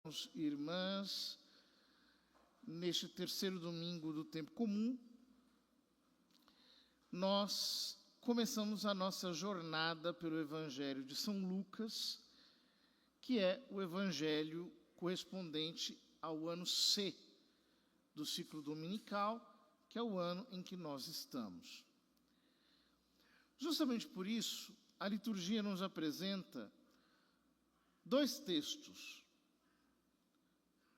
Irmãos e irmãs, neste terceiro domingo do tempo comum, nós começamos a nossa jornada pelo Evangelho de São Lucas, que é o Evangelho correspondente ao ano C do ciclo dominical, que é o ano em que nós estamos. Justamente por isso, a liturgia nos apresenta dois textos.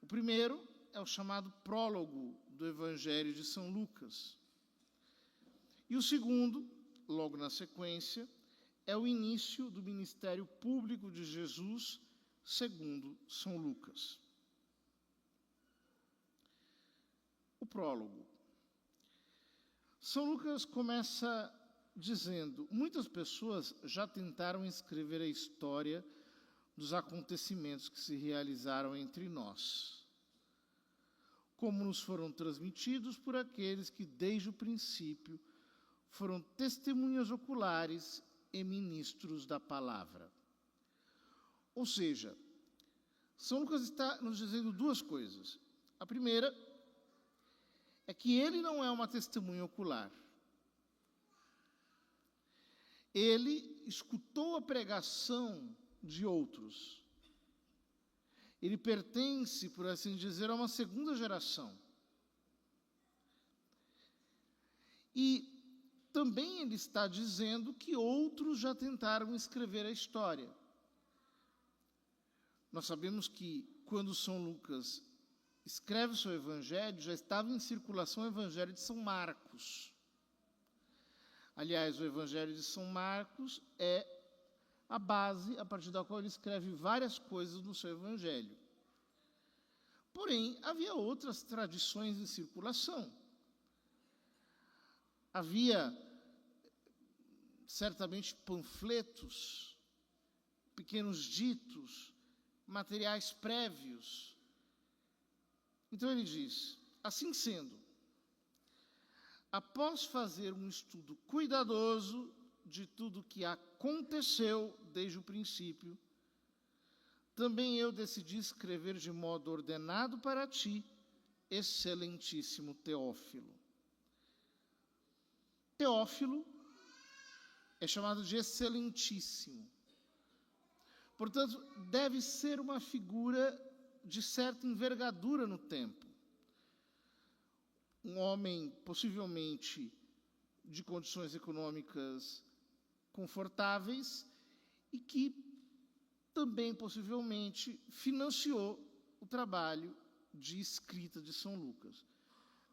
O primeiro é o chamado prólogo do Evangelho de São Lucas. E o segundo, logo na sequência, é o início do ministério público de Jesus, segundo São Lucas. O prólogo. São Lucas começa dizendo: muitas pessoas já tentaram escrever a história dos acontecimentos que se realizaram entre nós, como nos foram transmitidos por aqueles que, desde o princípio, foram testemunhas oculares e ministros da palavra. Ou seja, São Lucas está nos dizendo duas coisas. A primeira é que ele não é uma testemunha ocular. Ele escutou a pregação de outros. Ele pertence, por assim dizer, a uma segunda geração. E também ele está dizendo que outros já tentaram escrever a história. Nós sabemos que quando São Lucas escreve o seu evangelho, já estava em circulação o evangelho de São Marcos. Aliás, o evangelho de São Marcos é a base a partir da qual ele escreve várias coisas no seu evangelho. Porém, havia outras tradições em circulação. Havia, certamente, panfletos, pequenos ditos, materiais prévios. Então ele diz: assim sendo, após fazer um estudo cuidadoso de tudo que aconteceu desde o princípio, também eu decidi escrever de modo ordenado para ti, excelentíssimo Teófilo. Teófilo é chamado de excelentíssimo. Portanto, deve ser uma figura de certa envergadura no tempo. Um homem, possivelmente, de condições econômicas confortáveis e que também, possivelmente, financiou o trabalho de escrita de São Lucas.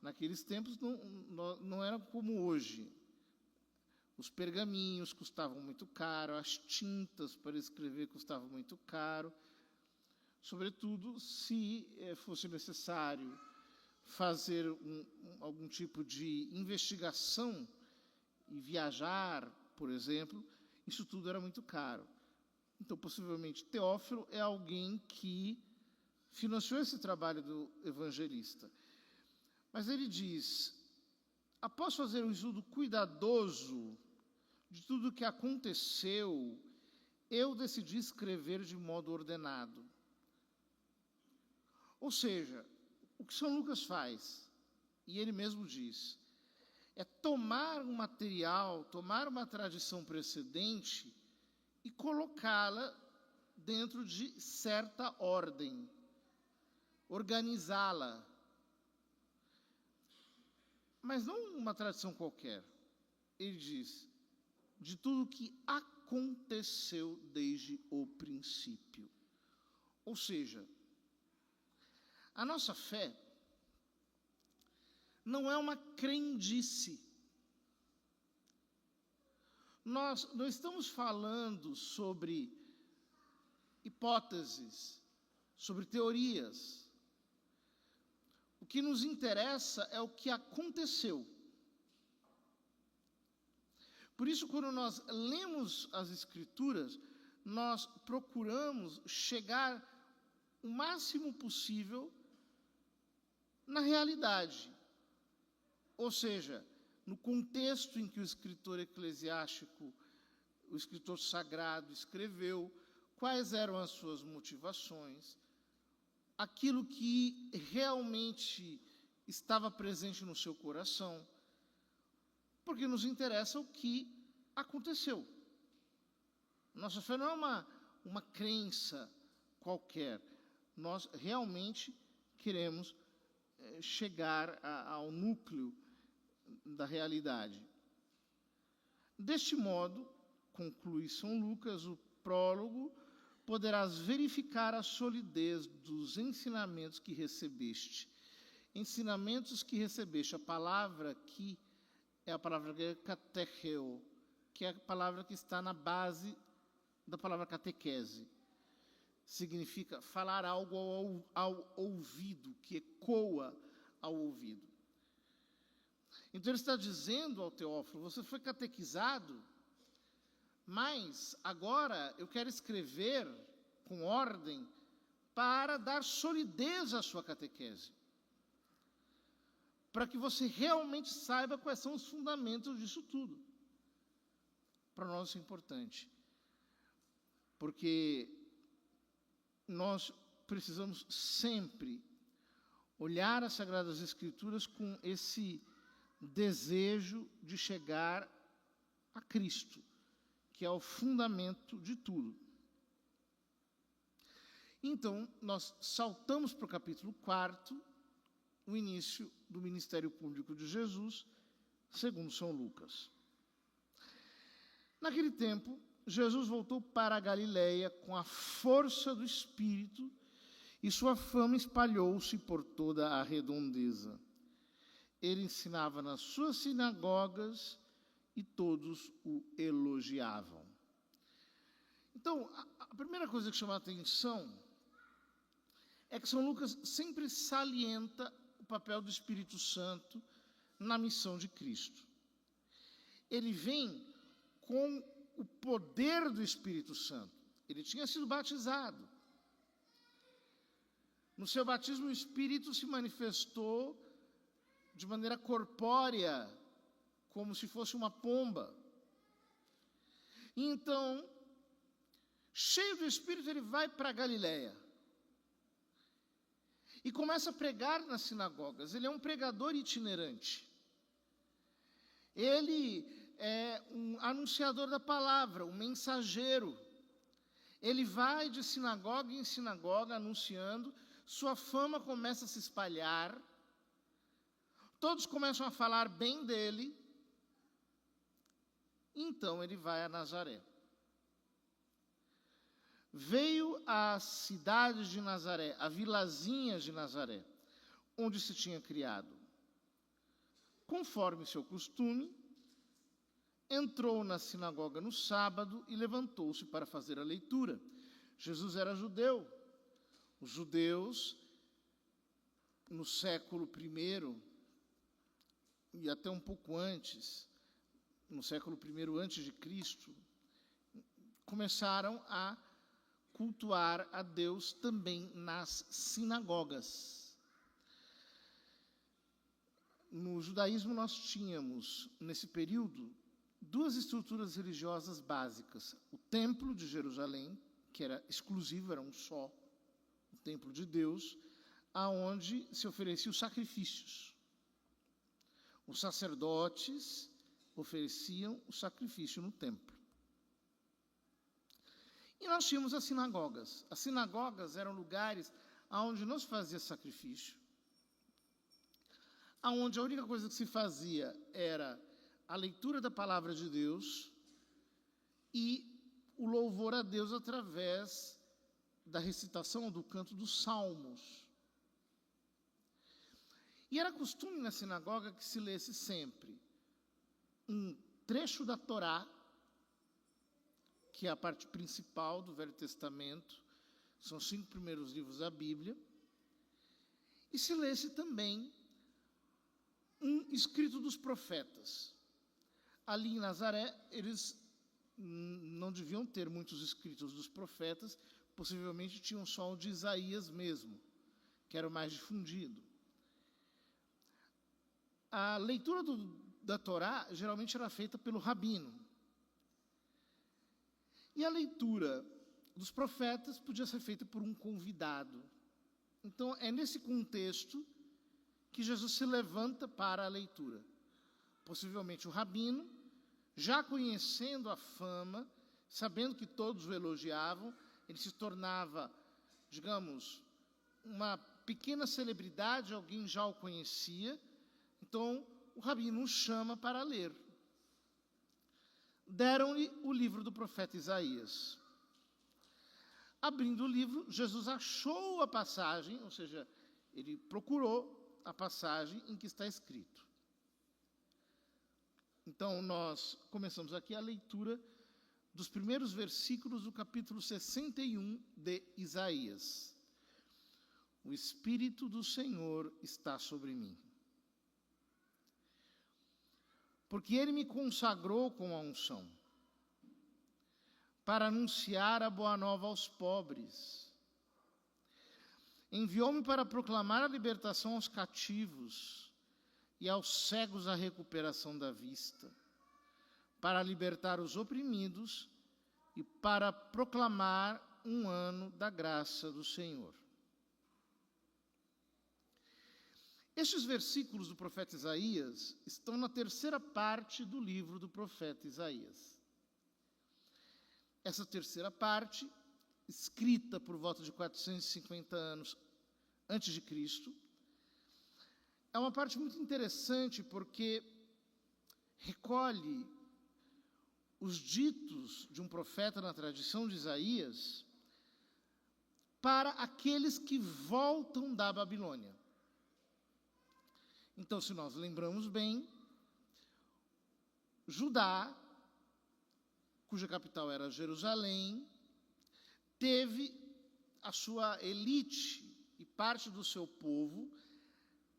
Naqueles tempos não era como hoje. Os pergaminhos custavam muito caro, as tintas para escrever custavam muito caro, sobretudo se fosse necessário fazer algum tipo de investigação e viajar, por exemplo, isso tudo era muito caro. Então, possivelmente, Teófilo é alguém que financiou esse trabalho do evangelista. Mas ele diz: após fazer um estudo cuidadoso de tudo o que aconteceu, eu decidi escrever de modo ordenado. Ou seja, o que São Lucas faz, e ele mesmo diz, é tomar um material, tomar uma tradição precedente e colocá-la dentro de certa ordem, organizá-la. Mas não uma tradição qualquer. Ele diz, de tudo que aconteceu desde o princípio. Ou seja, a nossa fé não é uma crendice. Nós não estamos falando sobre hipóteses, sobre teorias. O que nos interessa é o que aconteceu. Por isso, quando nós lemos as Escrituras, nós procuramos chegar o máximo possível na realidade. Ou seja, no contexto em que o escritor eclesiástico, o escritor sagrado escreveu, quais eram as suas motivações, aquilo que realmente estava presente no seu coração, porque nos interessa o que aconteceu. Nossa fé não é uma crença qualquer. Nós realmente queremos chegar ao núcleo da realidade. Deste modo, conclui São Lucas, o prólogo, poderás verificar a solidez dos ensinamentos que recebeste. Ensinamentos que recebeste. A palavra aqui é a palavra grega katecheo, que é a palavra que está na base da palavra catequese. Significa falar algo ao ouvido, que ecoa ao ouvido. Então ele está dizendo ao Teófilo, você foi catequizado, mas agora eu quero escrever com ordem para dar solidez à sua catequese. Para que você realmente saiba quais são os fundamentos disso tudo. Para nós isso é importante. Porque nós precisamos sempre olhar as Sagradas Escrituras com esse desejo de chegar a Cristo, que é o fundamento de tudo. Então, nós saltamos para o capítulo 4, o início do ministério público de Jesus, segundo São Lucas. Naquele tempo, Jesus voltou para a Galileia com a força do Espírito e sua fama espalhou-se por toda a redondeza. Ele ensinava nas suas sinagogas e todos o elogiavam. Então, a primeira coisa que chama a atenção é que São Lucas sempre salienta o papel do Espírito Santo na missão de Cristo. Ele vem com o poder do Espírito Santo. Ele tinha sido batizado. No seu batismo, o Espírito se manifestou de maneira corpórea, como se fosse uma pomba. E então, cheio do Espírito, ele vai para a Galileia. E começa a pregar nas sinagogas. Ele é um pregador itinerante. Ele é um anunciador da palavra, um mensageiro. Ele vai de sinagoga em sinagoga anunciando, sua fama começa a se espalhar, todos começam a falar bem dele, então ele vai a Nazaré. Veio à cidade de Nazaré, a vilazinha de Nazaré, onde se tinha criado. Conforme seu costume, entrou na sinagoga no sábado e levantou-se para fazer a leitura. Jesus era judeu. Os judeus, no século I, e até um pouco antes, no século I antes de Cristo, começaram a cultuar a Deus também nas sinagogas. No judaísmo nós tínhamos, nesse período, duas estruturas religiosas básicas. O Templo de Jerusalém, que era exclusivo, era um só, o Templo de Deus, aonde se ofereciam sacrifícios. Os sacerdotes ofereciam o sacrifício no templo. E nós tínhamos as sinagogas. As sinagogas eram lugares onde não se fazia sacrifício, onde a única coisa que se fazia era a leitura da palavra de Deus e o louvor a Deus através da recitação do canto dos salmos. E era costume na sinagoga que se lesse sempre um trecho da Torá, que é a parte principal do Velho Testamento, são os 5 primeiros livros da Bíblia, e se lesse também um escrito dos profetas. Ali em Nazaré, eles não deviam ter muitos escritos dos profetas, possivelmente tinham só o de Isaías mesmo, que era o mais difundido. A leitura da Torá geralmente era feita pelo rabino. E a leitura dos profetas podia ser feita por um convidado. Então, é nesse contexto que Jesus se levanta para a leitura. Possivelmente o rabino, já conhecendo a fama, sabendo que todos o elogiavam, ele se tornava, digamos, uma pequena celebridade, alguém já o conhecia. Então, o rabino o chama para ler. Deram-lhe o livro do profeta Isaías. Abrindo o livro, Jesus achou a passagem, ou seja, ele procurou a passagem em que está escrito. Então, nós começamos aqui a leitura dos primeiros versículos do capítulo 61 de Isaías. O Espírito do Senhor está sobre mim, porque Ele me consagrou com a unção, para anunciar a boa nova aos pobres. Enviou-me para proclamar a libertação aos cativos e aos cegos a recuperação da vista, para libertar os oprimidos e para proclamar um ano da graça do Senhor. Estes versículos do profeta Isaías estão na terceira parte do livro do profeta Isaías. Essa terceira parte, escrita por volta de 450 anos antes de Cristo, é uma parte muito interessante porque recolhe os ditos de um profeta na tradição de Isaías para aqueles que voltam da Babilônia. Então, se nós lembramos bem, Judá, cuja capital era Jerusalém, teve a sua elite e parte do seu povo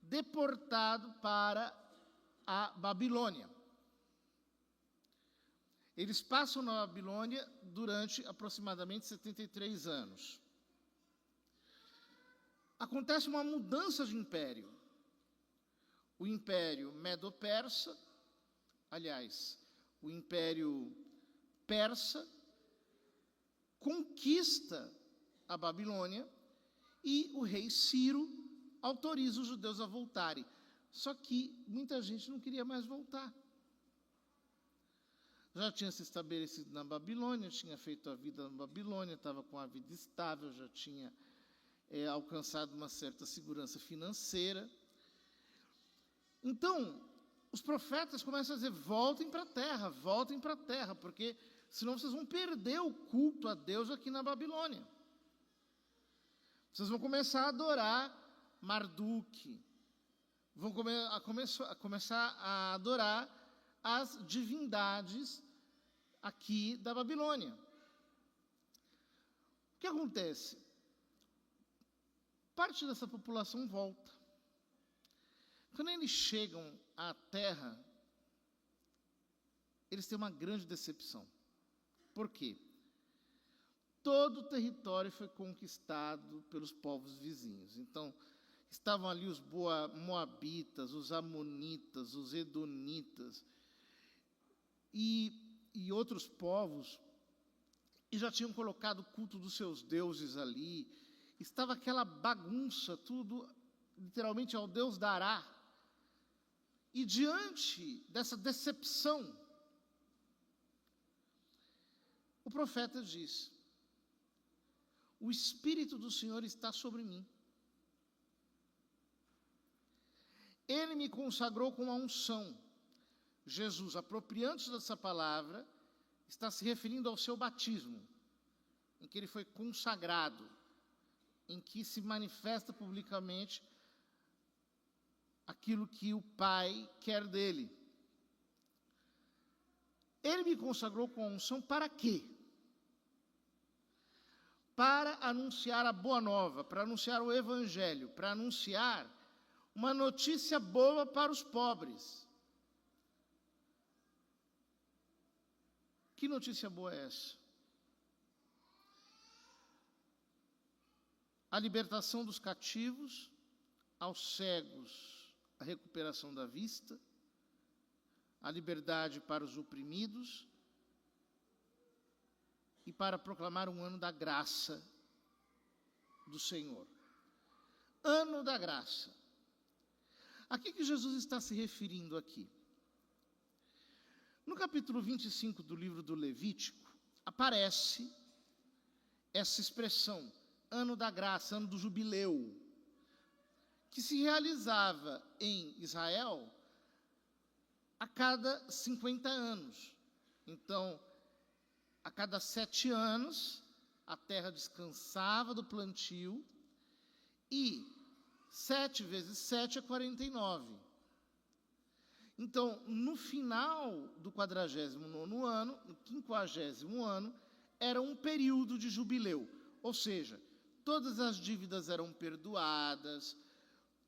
deportado para a Babilônia. Eles passam na Babilônia durante aproximadamente 73 anos. Acontece uma mudança de império. O Império Medo-Persa, aliás, o Império Persa, conquista a Babilônia e o rei Ciro autoriza os judeus a voltarem. Só que muita gente não queria mais voltar. Já tinha se estabelecido na Babilônia, tinha feito a vida na Babilônia, estava com a vida estável, já tinha alcançado uma certa segurança financeira. Então, os profetas começam a dizer, voltem para a terra, porque senão vocês vão perder o culto a Deus aqui na Babilônia. Vocês vão começar a adorar Marduk, vão começar a adorar as divindades aqui da Babilônia. O que acontece? Parte dessa população volta. Quando eles chegam à terra, eles têm uma grande decepção. Por quê? Todo o território foi conquistado pelos povos vizinhos. Então, estavam ali os moabitas, os amonitas, os edonitas e outros povos, e já tinham colocado o culto dos seus deuses ali. Estava aquela bagunça, tudo literalmente ao Deus dará. E diante dessa decepção, o profeta diz, o Espírito do Senhor está sobre mim. Ele me consagrou com a unção. Jesus, apropriando-se dessa palavra, está se referindo ao seu batismo, em que ele foi consagrado, em que se manifesta publicamente aquilo que o Pai quer dele. Ele me consagrou com a unção para quê? Para anunciar a boa nova, para anunciar o Evangelho, para anunciar uma notícia boa para os pobres. Que notícia boa é essa? A libertação dos cativos, aos cegos, a recuperação da vista, a liberdade para os oprimidos e para proclamar um ano da graça do Senhor. ano da graça. A que Jesus está se referindo aqui? No capítulo 25 do livro do Levítico, aparece essa expressão, ano da graça, ano do jubileu, que se realizava em Israel a cada 50 anos. Então, a cada 7 anos, a terra descansava do plantio, e 7 vezes 7 é 49. Então, no final do 49º ano, no 50º ano, era um período de jubileu. Ou seja, todas as dívidas eram perdoadas,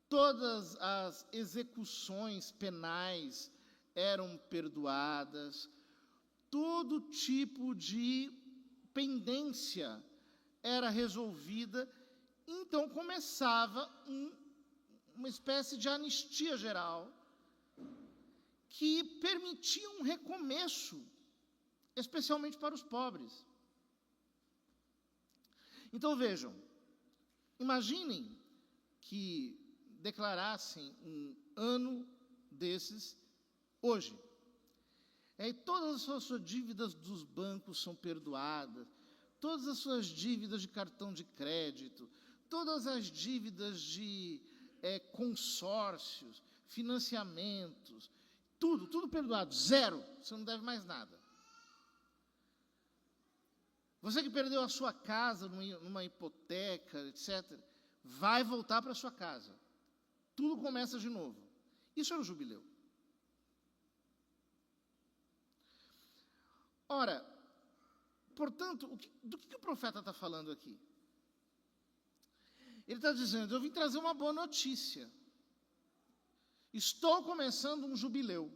todas as execuções penais eram perdoadas, todo tipo de pendência era resolvida. Então, começava uma espécie de anistia geral, que permitia um recomeço, especialmente para os pobres. Então, vejam, imaginem que declarassem um ano desses hoje. E todas as suas dívidas dos bancos são perdoadas, todas as suas dívidas de cartão de crédito, todas as dívidas de consórcios, financiamentos, tudo perdoado, zero, você não deve mais nada. Você que perdeu a sua casa numa hipoteca, etc., vai voltar para a sua casa. Tudo começa de novo. Isso é o jubileu. Ora, portanto, do que o profeta está falando aqui? Ele está dizendo, eu vim trazer uma boa notícia. Estou começando um jubileu.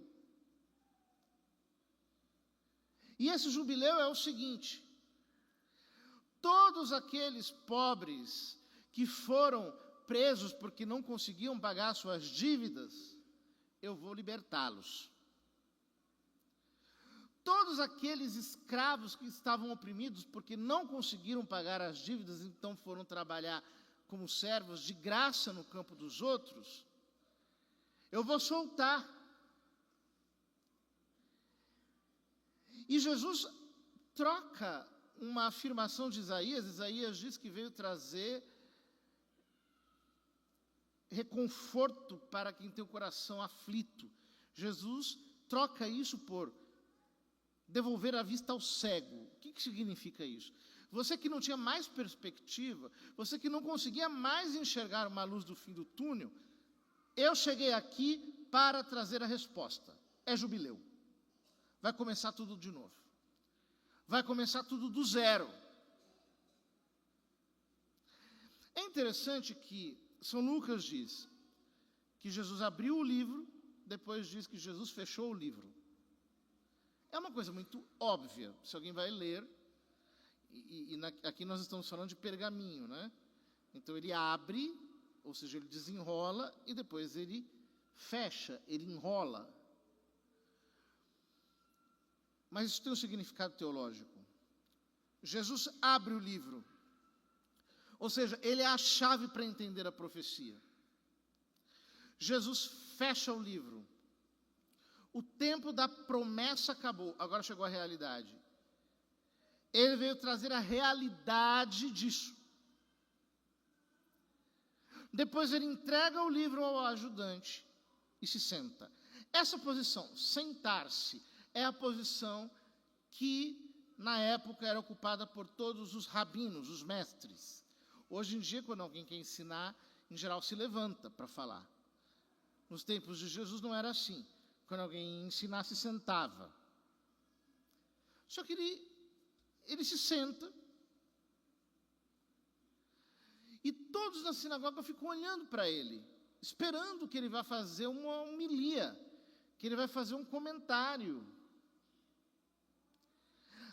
E esse jubileu é o seguinte: todos aqueles pobres que foram presos porque não conseguiam pagar suas dívidas, eu vou libertá-los. Todos aqueles escravos que estavam oprimidos porque não conseguiram pagar as dívidas, então foram trabalhar como servos de graça no campo dos outros, eu vou soltar. E Jesus troca uma afirmação de Isaías. Isaías diz que veio trazer reconforto para quem tem o coração aflito. Jesus troca isso por devolver a vista ao cego. O que significa isso? Você que não tinha mais perspectiva, você que não conseguia mais enxergar uma luz do fim do túnel, eu cheguei aqui para trazer a resposta. É jubileu. Vai começar tudo de novo. Vai começar tudo do zero. É interessante que São Lucas diz que Jesus abriu o livro, depois diz que Jesus fechou o livro. É uma coisa muito óbvia. Se alguém vai ler, aqui nós estamos falando de pergaminho, né? Então ele abre, ou seja, ele desenrola, e depois ele fecha, ele enrola. Mas isso tem um significado teológico. Jesus abre o livro, ou seja, ele é a chave para entender a profecia. Jesus fecha o livro. O tempo da promessa acabou, agora chegou a realidade. Ele veio trazer a realidade disso. Depois ele entrega o livro ao ajudante e se senta. Essa posição, sentar-se, é a posição que na época era ocupada por todos os rabinos, os mestres. Hoje em dia, quando alguém quer ensinar, em geral se levanta para falar. Nos tempos de Jesus não era assim. Quando alguém ia ensinar, se sentava. Só que ele se senta. E todos na sinagoga ficam olhando para ele, esperando que ele vá fazer uma homilia, que ele vai fazer um comentário.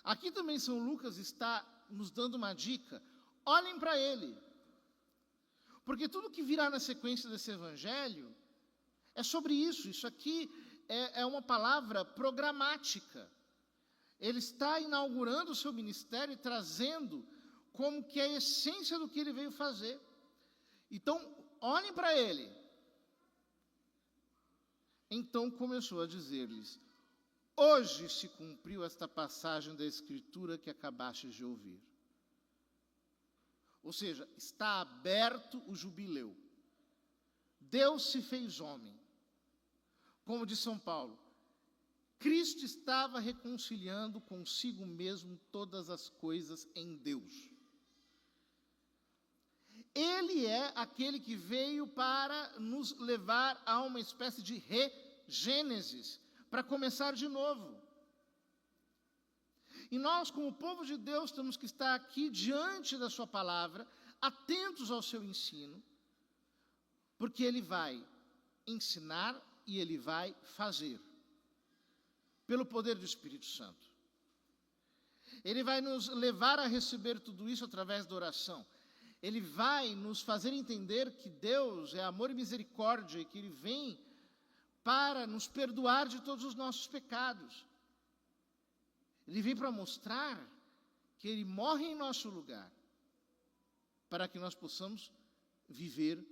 Aqui também São Lucas está nos dando uma dica. Olhem para ele. Porque tudo que virá na sequência desse evangelho é sobre isso. Isso aqui é uma palavra programática. Ele está inaugurando o seu ministério e trazendo como que é a essência do que ele veio fazer. Então, olhem para ele. Então começou a dizer-lhes: hoje se cumpriu esta passagem da Escritura que acabastes de ouvir. Ou seja, está aberto o jubileu. Deus se fez homem. Como diz São Paulo, Cristo estava reconciliando consigo mesmo todas as coisas em Deus. Ele é aquele que veio para nos levar a uma espécie de regênesis, para começar de novo. E nós, como povo de Deus, temos que estar aqui diante da sua palavra, atentos ao seu ensino, porque ele vai ensinar e ele vai fazer, pelo poder do Espírito Santo. Ele vai nos levar a receber tudo isso através da oração. Ele vai nos fazer entender que Deus é amor e misericórdia e que Ele vem para nos perdoar de todos os nossos pecados. Ele vem para mostrar que Ele morre em nosso lugar, para que nós possamos viver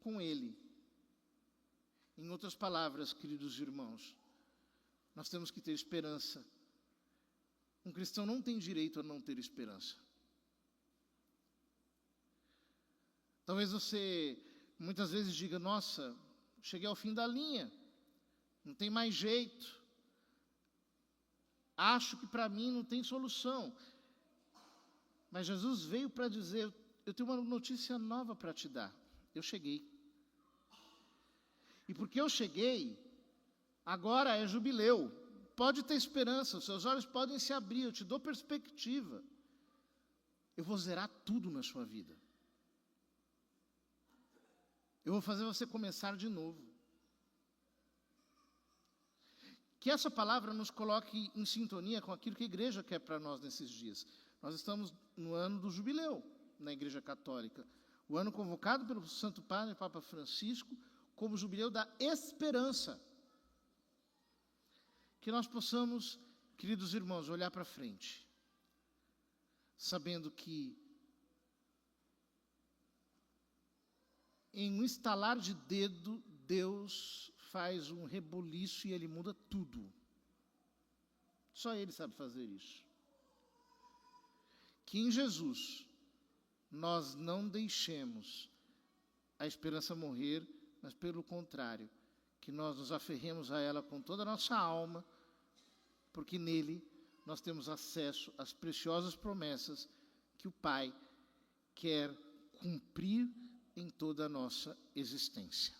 com Ele. Em outras palavras, queridos irmãos, nós temos que ter esperança. Um cristão não tem direito a não ter esperança. Talvez você muitas vezes diga: nossa, cheguei ao fim da linha, não tem mais jeito, acho que para mim não tem solução. Mas Jesus veio para dizer: eu tenho uma notícia nova para te dar, eu cheguei. E porque eu cheguei, agora é jubileu, pode ter esperança, os seus olhos podem se abrir, eu te dou perspectiva. Eu vou zerar tudo na sua vida. Eu vou fazer você começar de novo. Que essa palavra nos coloque em sintonia com aquilo que a igreja quer para nós nesses dias. Nós estamos no ano do jubileu na Igreja Católica. O ano convocado pelo Santo Padre Papa Francisco como jubileu da esperança. Que nós possamos, queridos irmãos, olhar para frente, sabendo que em um estalar de dedo, Deus faz um reboliço e Ele muda tudo. Só Ele sabe fazer isso. Que em Jesus nós não deixemos a esperança morrer, mas pelo contrário, que nós nos aferremos a ela com toda a nossa alma, porque nele nós temos acesso às preciosas promessas que o Pai quer cumprir em toda a nossa existência.